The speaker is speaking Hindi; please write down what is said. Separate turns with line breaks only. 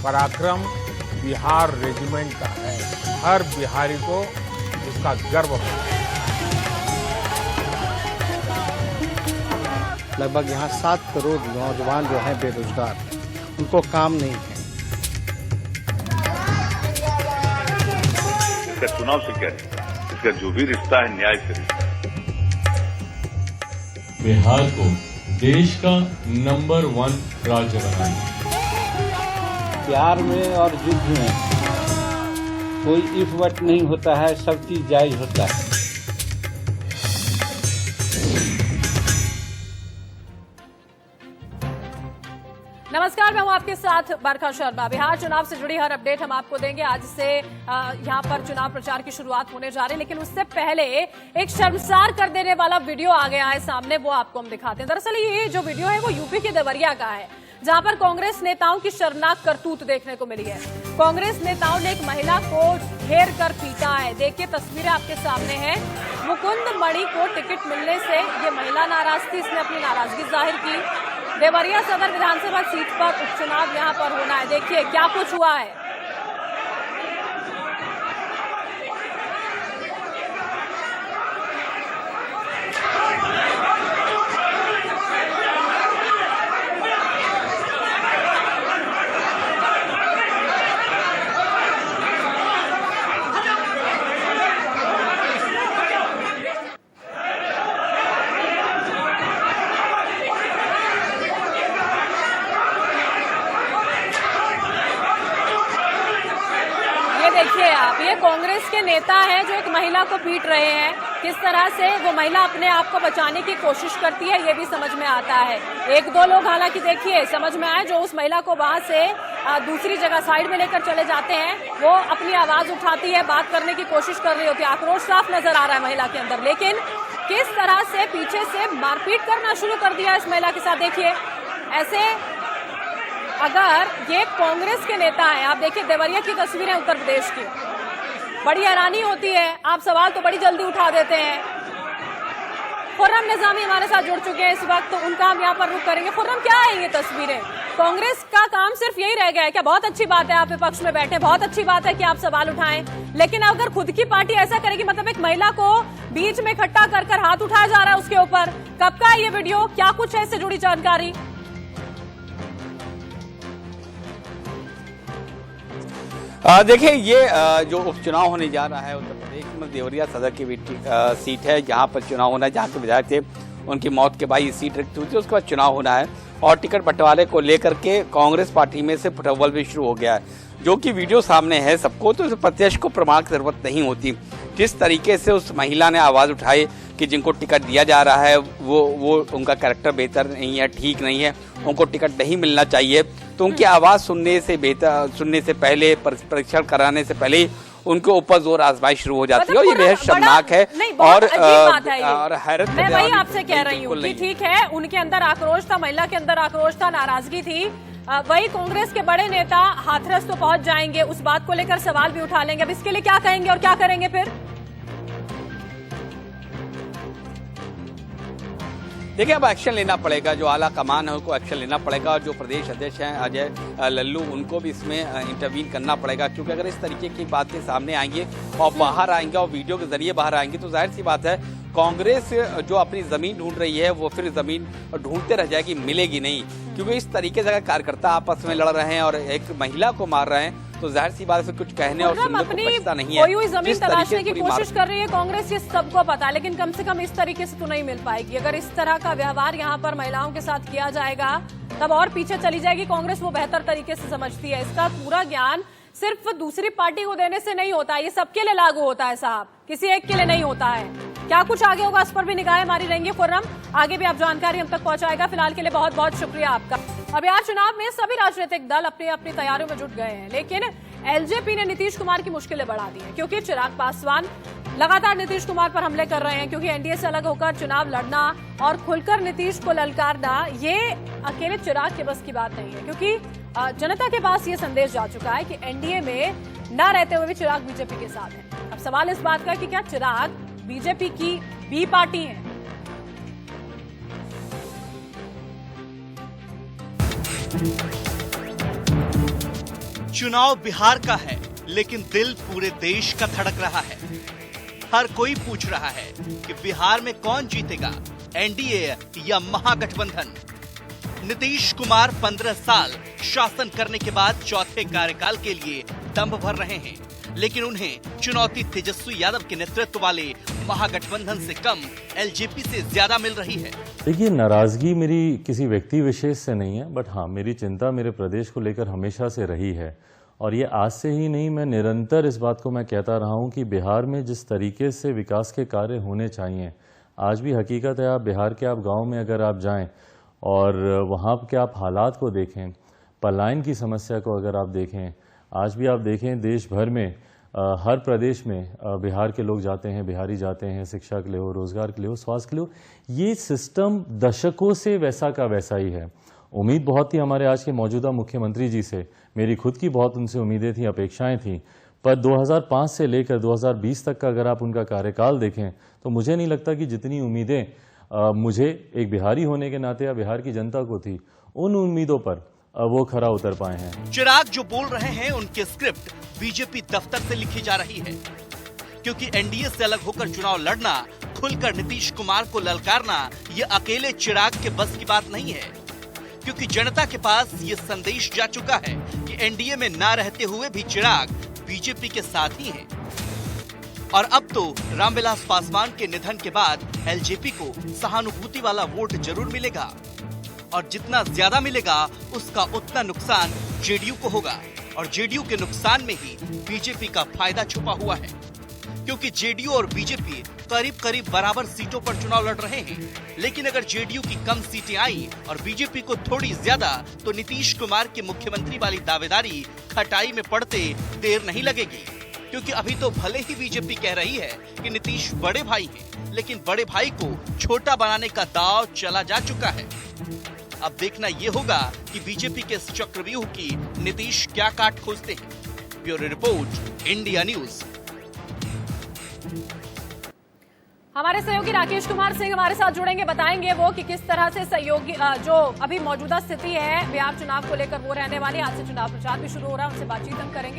पराक्रम बिहार रेजिमेंट का है। हर बिहारी को इसका गर्व होता है।
लगभग यहाँ 7 करोड़ नौजवान जो हैं बेरोजगार, उनको काम नहीं है।
इसका चुनाव से क्या है? इसका जो भी रिश्ता है न्याय से रिश्ता है।
बिहार को देश का नंबर 1 राज्य बनाना।
प्यार में और युद्ध में कोई इफ वट नहीं होता है, सब चीज जायज होता है।
नमस्कार, मैं हूं आपके साथ बरखा शर्मा। बिहार चुनाव से जुड़ी हर अपडेट हम आपको देंगे। आज से यहां पर चुनाव प्रचार की शुरुआत होने जा रही है, लेकिन उससे पहले एक शर्मसार कर देने वाला वीडियो आ गया है सामने, वो आपको हम दिखाते हैं। दरअसल ये जो वीडियो है वो यूपी के देवरिया का है, जहां पर कांग्रेस नेताओं की शर्मनाक करतूत देखने को मिली है। कांग्रेस नेताओं ने एक महिला को घेर कर पीटा है। देखिए तस्वीरें आपके सामने हैं। मुकुंद मणि को टिकट मिलने से ये महिला नाराज थी, इसने अपनी नाराजगी जाहिर की। देवरिया सदर विधानसभा सीट पर उपचुनाव यहां पर होना है। देखिए क्या कुछ हुआ है। देखिए आप, ये कांग्रेस के नेता हैं जो एक महिला को पीट रहे हैं। किस तरह से वो महिला अपने आप को बचाने की कोशिश करती है ये भी समझ में आता है। 1-2 लोग हालांकि देखिए समझ में आए, जो उस महिला को वहां से दूसरी जगह साइड में लेकर चले जाते हैं। वो अपनी आवाज उठाती है, बात करने की कोशिश कर रही होती है। आक्रोश साफ नजर आ रहा है महिला के अंदर, लेकिन किस तरह से पीछे से मारपीट करना शुरू कर दिया इस महिला के साथ। देखिए ऐसे अगर ये कांग्रेस के नेता हैं, आप देखिए देवरिया की तस्वीरें उत्तर प्रदेश की, बड़ी हैरानी होती है। आप सवाल तो बड़ी जल्दी उठा देते हैं। खुर्रम निजामी हमारे साथ जुड़ चुके हैं इस वक्त, तो उनका हम यहाँ पर रुख करेंगे। खुर्रम, क्या है ये तस्वीरें? कांग्रेस का काम सिर्फ यही रह गया है क्या? बहुत अच्छी बात है आप विपक्ष में बैठे, बहुत अच्छी बात है कि आप सवाल उठाएं, लेकिन अगर खुद की पार्टी ऐसा करेगी, मतलब एक महिला को बीच में इकट्ठा कर हाथ उठाया जा रहा है उसके ऊपर, कब का है ये वीडियो? क्या कुछ है इससे जुड़ी जानकारी?
देखिए ये जो उपचुनाव होने जा रहा है उत्तर प्रदेश में देवरिया सदर की सीट है, जहां पर चुनाव होना है, जहां के विधायक थे उनकी मौत के बाद ये सीट रिक्त हुई थी। उसके बाद चुनाव होना है और टिकट बंटवारे को लेकर के कांग्रेस पार्टी में से फुटबॉल भी शुरू हो गया है, जो कि वीडियो सामने है सबको, तो प्रत्यक्ष को प्रमाण की जरूरत नहीं होती। जिस तरीके से उस महिला ने आवाज उठाई कि जिनको टिकट दिया जा रहा है वो उनका कैरेक्टर बेहतर नहीं है, ठीक नहीं है, उनको टिकट नहीं मिलना चाहिए, तो उनकी आवाज सुनने से पहले, परीक्षण कराने से पहले उनके ऊपर जोर आजमाइश शुरू हो जाती है। और ये बेहद शर्मनाक है और हैरत।
मैं वही आपसे कह रही हूँ कि ठीक है, उनके अंदर आक्रोश था, महिला के अंदर आक्रोश था, नाराजगी थी। वही कांग्रेस के बड़े नेता हाथरस तो पहुंच जाएंगे, उस बात को लेकर सवाल भी उठा लेंगे। अब इसके लिए क्या कहेंगे और क्या करेंगे फिर?
देखिए अब एक्शन लेना पड़ेगा, जो आला कमान है उनको एक्शन लेना पड़ेगा, और जो प्रदेश अध्यक्ष हैं अजय लल्लू उनको भी इसमें इंटरवीन करना पड़ेगा, क्योंकि अगर इस तरीके की बातें सामने आएंगी और बाहर आएंगे और वीडियो के जरिए बाहर आएंगी, तो जाहिर सी बात है कांग्रेस जो अपनी जमीन ढूंढ रही है वो फिर जमीन ढूंढते रह जाएगी, मिलेगी नहीं। क्योंकि इस तरीके से अगर कार्यकर्ता आपस में लड़ रहे हैं और एक महिला को मार रहे हैं, तो जाहिर सी बात है कुछ कहने और सुनने को बचता नहीं है।
कोई हुई जमीन तलाशने की कोशिश कर रही है कांग्रेस, ये सबको पता है, लेकिन कम से कम इस तरीके से तो नहीं मिल पाएगी। अगर इस तरह का व्यवहार यहाँ पर महिलाओं के साथ किया जाएगा तब और पीछे चली जाएगी कांग्रेस। वो बेहतर तरीके से समझती है। इसका पूरा ज्ञान सिर्फ दूसरी पार्टी को देने से नहीं होता, ये सबके लिए लागू होता है साहब, किसी एक के लिए नहीं होता है। क्या कुछ आगे होगा इस पर भी निगाहें हमारी रहेंगी। खुर्रम, आगे भी आप जानकारी हम तक पहुंचाएगा। फिलहाल के लिए बहुत बहुत शुक्रिया आपका। अब यार चुनाव में सभी राजनीतिक दल अपनी अपनी तैयारियों में जुट गए हैं, लेकिन एलजेपी ने नीतीश कुमार की मुश्किलें बढ़ा दी हैं, क्योंकि चिराग पासवान लगातार नीतीश कुमार पर हमले कर रहे हैं। क्योंकि एनडीए से अलग होकर चुनाव लड़ना और खुलकर नीतीश को ललकारना ये अकेले चिराग के बस की बात नहीं है, क्योंकि जनता के पास ये संदेश जा चुका है कि एनडीए में न रहते हुए भी चिराग बीजेपी के साथ है। अब सवाल इस बात का कि क्या चिराग बीजेपी की बी पार्टी है?
चुनाव बिहार का है, लेकिन दिल पूरे देश का धड़क रहा है। हर कोई पूछ रहा है कि बिहार में कौन जीतेगा, एनडीए या महागठबंधन। नीतीश कुमार 15 साल शासन करने के बाद चौथे कार्यकाल के लिए दम भर रहे हैं, लेकिन उन्हें चुनौती तेजस्वी यादव के नेतृत्व वाले महागठबंधन से कम एलजेपी से ज्यादा मिल रही है।
देखिए, नाराजगी मेरी किसी व्यक्ति विशेष से नहीं है, बट हाँ, मेरी चिंता मेरे प्रदेश को लेकर हमेशा से रही है। और ये आज से ही नहीं, मैं निरंतर इस बात को मैं कहता रहा हूँ कि बिहार में जिस तरीके से विकास के कार्य होने चाहिए, आज भी हकीकत है। आप बिहार के गाँव में अगर आप जाएं और वहाँ के आप हालात को देखें, पलायन की समस्या को अगर आप देखें, आज भी आप देखें देश भर में हर प्रदेश में बिहार के लोग जाते हैं, बिहारी जाते हैं शिक्षा के लिए हो, रोजगार के लिए हो, स्वास्थ्य के लिए हो। ये सिस्टम दशकों से वैसा का वैसा ही है। उम्मीद बहुत थी हमारे आज के मौजूदा मुख्यमंत्री जी से, मेरी खुद की बहुत उनसे उम्मीदें थी, अपेक्षाएं थी, पर 2005 से लेकर 2020 तक का अगर आप उनका कार्यकाल देखें तो मुझे नहीं लगता कि जितनी उम्मीदें मुझे एक बिहारी होने के नाते या बिहार की जनता को थी, उन उम्मीदों पर वो खरा उतर पाए हैं।
चिराग जो बोल रहे हैं, उनके स्क्रिप्ट बीजेपी दफ्तर से लिखी जा रही है, क्योंकि एनडीए से अलग होकर चुनाव लड़ना, खुलकर नीतीश कुमार को ललकारना, ये अकेले चिराग के बस की बात नहीं है। क्योंकि जनता के पास ये संदेश जा चुका है कि एनडीए में ना रहते हुए भी चिराग बीजेपी के साथ ही हैं। और अब तो रामविलास पासवान के निधन के बाद एलजेपी को सहानुभूति वाला वोट जरूर मिलेगा, और जितना ज्यादा मिलेगा उसका उतना नुकसान जेडीयू को होगा। और जेडीयू के नुकसान में ही बीजेपी का फायदा छुपा हुआ है, क्योंकि जेडीयू और बीजेपी करीब करीब बराबर सीटों पर चुनाव लड़ रहे हैं। लेकिन अगर जेडीयू की कम सीटें आई और बीजेपी को थोड़ी ज्यादा, तो नीतीश कुमार की मुख्यमंत्री वाली दावेदारी खटाई में पड़ते देर नहीं लगेगी। क्योंकि अभी तो भले ही बीजेपी कह रही है कि नीतीश बड़े भाई हैं, लेकिन बड़े भाई को छोटा बनाने का दांव चला जा चुका है। अब देखना ये होगा कि बीजेपी के इस चक्रव्यूह की नीतीश क्या काट खोजते हैं। Bureau report, India news.
हमारे सहयोगी राकेश कुमार सिंह हमारे साथ जुड़ेंगे, बताएंगे वो कि किस तरह से सहयोगी जो अभी मौजूदा स्थिति है बिहार चुनाव को लेकर वो रहने वाली। आज से चुनाव प्रचार भी शुरू हो रहा है, उनसे बातचीत हम करेंगे।